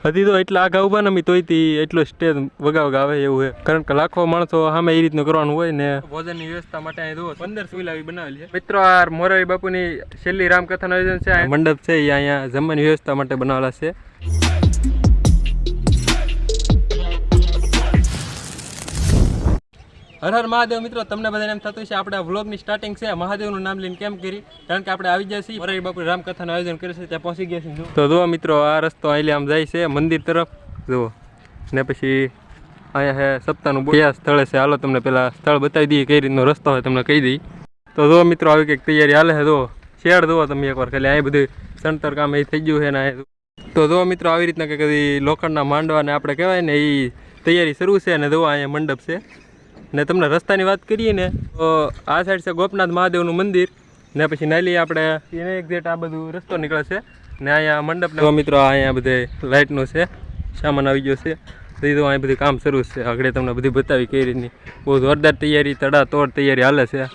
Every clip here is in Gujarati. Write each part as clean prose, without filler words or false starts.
હજી તો એટલા આગા ઉભા ને તોય એટલો સ્ટેજ વગાવ આવે એવું છે, કારણ કે લાખો માણસો સામે એ રીતનું કરવાનું હોય ને. ભોજનની વ્યવસ્થા માટે અહીં જુઓ 15 સુવિધા બનાવેલી છે મિત્રો. આ મોરારી બાપુની છેલ્લી રામકથાનું આયોજન છે, મંડપ છે એ અહીંયા જમવાની વ્યવસ્થા માટે બનાવેલા છે. હર હર મહાદેવ મિત્રો, તમને બધાને એમ થતું છે આપણે આ વ્લોગની સ્ટાર્ટિંગ છે મહાદેવનું નામ લઈને કેમ કરી, કારણ કે આપણે આવી ગયા છીએ મોરારી બાપુ રામકથાનું આયોજન કરે છે ત્યાં પહોંચી ગયા છીએ. તો જુઓ મિત્રો, આ રસ્તો અહીં આમ જાય છે મંદિર તરફ જુઓ, ને પછી અહીંયા છે સપ્તાહનું કયા સ્થળે છે. હાલો તમને પેલા સ્થળ બતાવી દઈએ કઈ રીતનો રસ્તો હોય તમને કહી દઈએ. તો જુઓ મિત્રો, આવી કંઈક તૈયારી હાલે છે. જુઓ શેડ જુઓ તમે એકવાર, ખાલી અહીં બધું સણતર કામ એ થઈ ગયું છે ને. તો જુઓ મિત્રો, આવી રીતના કંઈક લોખંડના માંડવાને આપણે કહેવાય ને એ તૈયારી શરૂ છે. અને જુઓ અહીંયા મંડપ છે. ને તમને રસ્તાની વાત કરીએ ને તો આ સાઈડ છે ગોપનાથ મહાદેવનું મંદિર, ને પછી નાલી આપણે એને એક્ઝેક્ટ આ બધું રસ્તો નીકળે છે. ને અહીંયા મંડપ મિત્રો અહીંયા બધે લાઇટનું છે, સામાન આવી ગયો છે. તો અહીં બધું કામ શરૂ છે. આગળ તમને બધી બતાવી કઈ રીતની બહુ જોરદાર તૈયારી, તડાતોડ તૈયારી હાલે છે.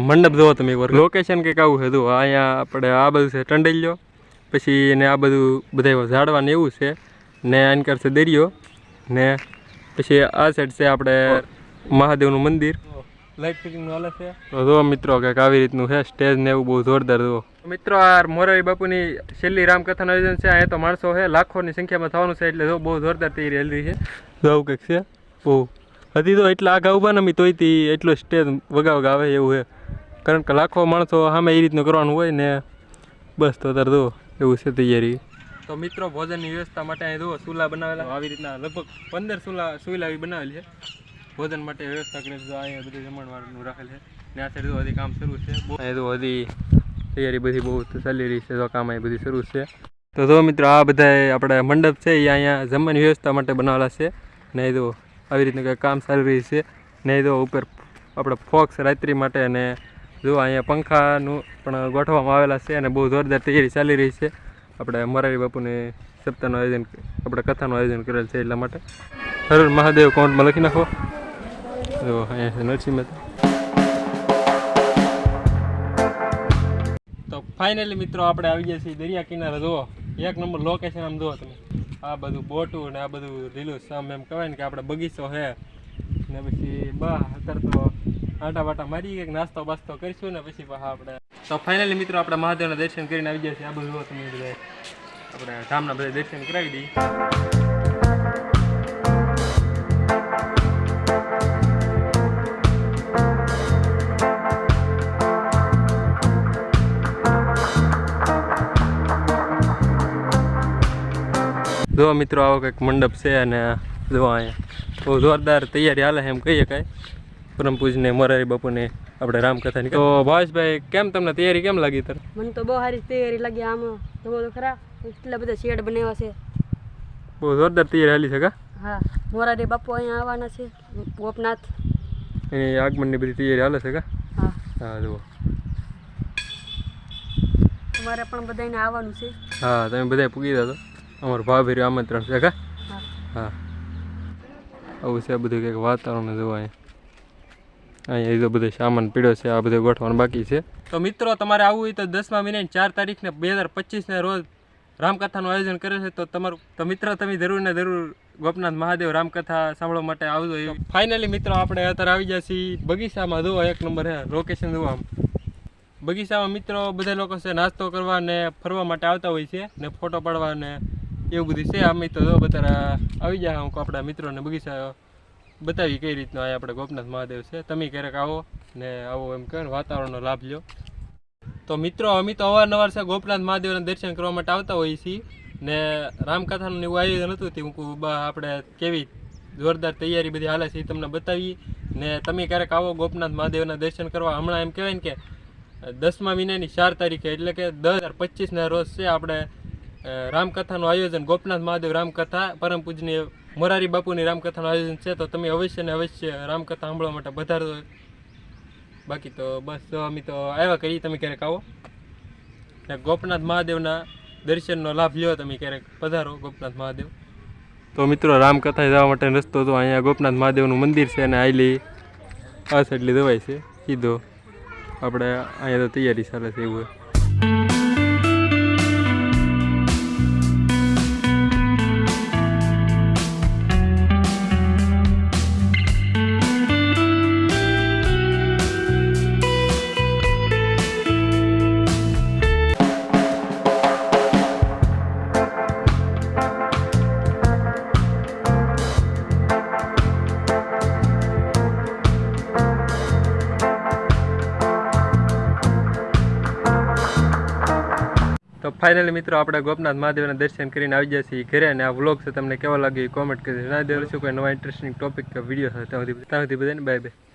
મંડપ જુઓ તમે એકવાર, લોકેશન કંઈક આવું છે. જુઓ અહીંયા આપણે આ બધું છે ટંડેલિયો, પછી ને આ બધું બધા ઝાડવાનું એવું છે, ને આનકર છે દરિયો, ને પછી આ સાઈડ છે આપણે મહાદેવનું મંદિર. લાઇટ ફિટિંગનું હાલે છે. તો જુઓ મિત્રો કંઈક આવી રીતનું છે સ્ટેજ ને એવું બહુ જોરદાર. જુઓ મિત્રો, આ મોરારી બાપુની છેલ્લી રામકથાનું આયોજન છે. અહીંયા તો માણસો છે લાખોની સંખ્યામાં થવાનું છે, એટલે બહુ જોરદાર તૈયારી હાલી છે. જવું કંઈક છે બહુ. હજી તો એટલા આગા ઉભા ને તોય એટલો સ્ટેજ વગાવ આવે એવું છે, કારણ કે લાખો માણસો સામે એ રીતનું કરવાનું હોય ને. બસ તો તાર જુઓ એવું છે તૈયારી. તો મિત્રો, ભોજનની વ્યવસ્થા માટે અહીં જુઓ ચૂલા બનાવેલા આવી રીતના લગભગ 15 સુવિલા બનાવેલી છે ભોજન માટે વ્યવસ્થા કરી. તો અહીંયા બધું જમણવારનું રાખેલ છે ને. આ સાઈડ હજી કામ શરૂ છે. અહીંયા તો હજી તૈયારી બધી બહુ ચાલી રહી છે. તો કામ અહીં બધી શરૂ છે. તો જો મિત્રો, આ બધા આપણે મંડપ છે એ અહીંયા જમવાની વ્યવસ્થા માટે બનાવેલા છે. ને એ તો આવી રીતનું કંઈક કામ ચાલી રહી છે. ને એ તો ઉપર આપણે ફોક્સ રાત્રિ માટે, અને જો અહીંયા પંખાનું પણ ગોઠવવામાં આવેલા છે. અને બહુ જોરદાર તૈયારી ચાલી રહી છે. આપણે મોરારી બાપુને સપ્તાહનું આયોજન, આપણે કથાનું આયોજન કરેલ છે એટલા માટે. હર મહાદેવ કાઉન્ટમાં લખી નાખો. જો અહીંયા છે નરસિંહ મહેતા. તો ફાઇનલી મિત્રો, આપણે આવી ગયા છીએ દરિયા કિનારે. જુઓ એક નંબર લોકેશન આમ જુઓ તમે, આ બધું બોટું ને આ બધું લીલું સામ એમ કહેવાય ને કે આપણે બગીચો છે. ને પછી અત્યારે તો આટા વાટા મારી કંઈક નાસ્તો બાસ્તો કરીશું ને પછી આપણે. તો ફાઇનલી મિત્રો, આપણે મહાદેવના દર્શન કરીને આવી ગયા છીએ. આ બધું તમે બધા આપણે ધામના બધા દર્શન કરાવી દઈએ. જો મિત્રો, આવો કંઈક મંડપ છે. અને જો અહીંયા બહુ જોરદાર તૈયારી હાલે એમ કહીએ કાંઈ પરમ પૂજને મોરારી બાપુને આપણે રામકથાની. તો ભાવેશભાઈ, કેમ તમને તૈયારી કેમ લાગી? તર મને તો બહુ સારી તૈયારી લાગી. આમાં તો ખરા એટલા બધા શેડ બનાવ્યા છે, બહુ જોરદાર તૈયારી હાલી છે. હા, મોરારી બાપુ અહીંયા આવવાના છે, ગોપનાથ એની આગમનની બધી તૈયારી હાલે છે. હા હા, જુઓ તમારે પણ બધાને આવવાનું છે. હા, તમે બધા પૂગી દો. અમારું ભાભીરું આમંત્રણ છે. હા, આવું છે બધું કંઈક વાતાવરણ. જોવા અહીંયા એ તો બધો સામાન પીડ્યો છે, આ બધું ગોઠવાનું બાકી છે. તો મિત્રો, તમારે આવવું હોય તો 10મા મહિનાની 4 તારીખને 2025 રોજ રામકથાનું આયોજન કરે છે. તો તમારું તો મિત્રો, તમે જરૂર ને જરૂર ગોપનાથ મહાદેવ રામકથા સાંભળવા માટે આવજો. ફાઇનલી મિત્રો, આપણે અત્યારે આવી ગયા છીએ બગીચામાં. જુઓ એક નંબર છે લોકેશન. જુઓ આમ બગીચામાં મિત્રો બધા લોકો છે નાસ્તો કરવા ને ફરવા માટે આવતા હોય છે, ને ફોટો પાડવા ને એવું બધું છે. અમે તો જો બધા આવી જાય હું આપણા મિત્રોને બગીચા બતાવી કઈ રીતનો અહીંયા આપણે ગોપનાથ મહાદેવ છે. તમે ક્યારેક આવો ને આવો એમ કહે ને વાતાવરણનો લાભ લ્યો. તો મિત્રો, અમે તો અવારનવાર છે ગોપનાથ મહાદેવના દર્શન કરવા માટે આવતા હોઈએ છીએ. ને રામકથાનું એવું આયોજન હતું તે હું આપણે કેવી જોરદાર તૈયારી બધી હાલે છે એ તમને બતાવી. ને તમે ક્યારેક આવો ગોપનાથ મહાદેવના દર્શન કરવા. હમણાં એમ કહેવાય ને કે 10મા મહિનાની 4 તારીખે એટલે કે 2025ના રોજ છે આપણે રામકથાનું આયોજન. ગોપનાથ મહાદેવ રામકથા, પરમ પૂજનીય મોરારી બાપુની રામકથાનું આયોજન છે. તો તમે અવશ્ય ને અવશ્ય રામકથા સાંભળવા માટે પધારજો. બાકી તો બસ અમે તો આવ્યા કરીએ. તમે ક્યારેક આવો ને ગોપનાથ મહાદેવના દર્શનનો લાભ લ્યો. તમે ક્યારેક પધારો ગોપનાથ મહાદેવ. તો મિત્રો, રામકથા જવા માટે રસ્તો તો અહીંયા ગોપનાથ મહાદેવનું મંદિર છે, અને આયલી આ સાઈડલી દવાઈ છે સીધો. આપણે અહીંયા તો તૈયારી ચાલે છે એવું. ફાઇનલી મિત્રો આપણે ગોપનાથ મહાદેવના દર્શન કરીને આવી જાય છીએ ઘરે, અને આ વ્લોગ છે તમને કેવો લાગ્યો એ કોમેન્ટ કરી જણાવી દેજો. કોઈ નવા ઇન્ટરેસ્ટિંગ ટોપિક કે વિડીયો છે ત્યાં સુધી બધાને બાય બાય.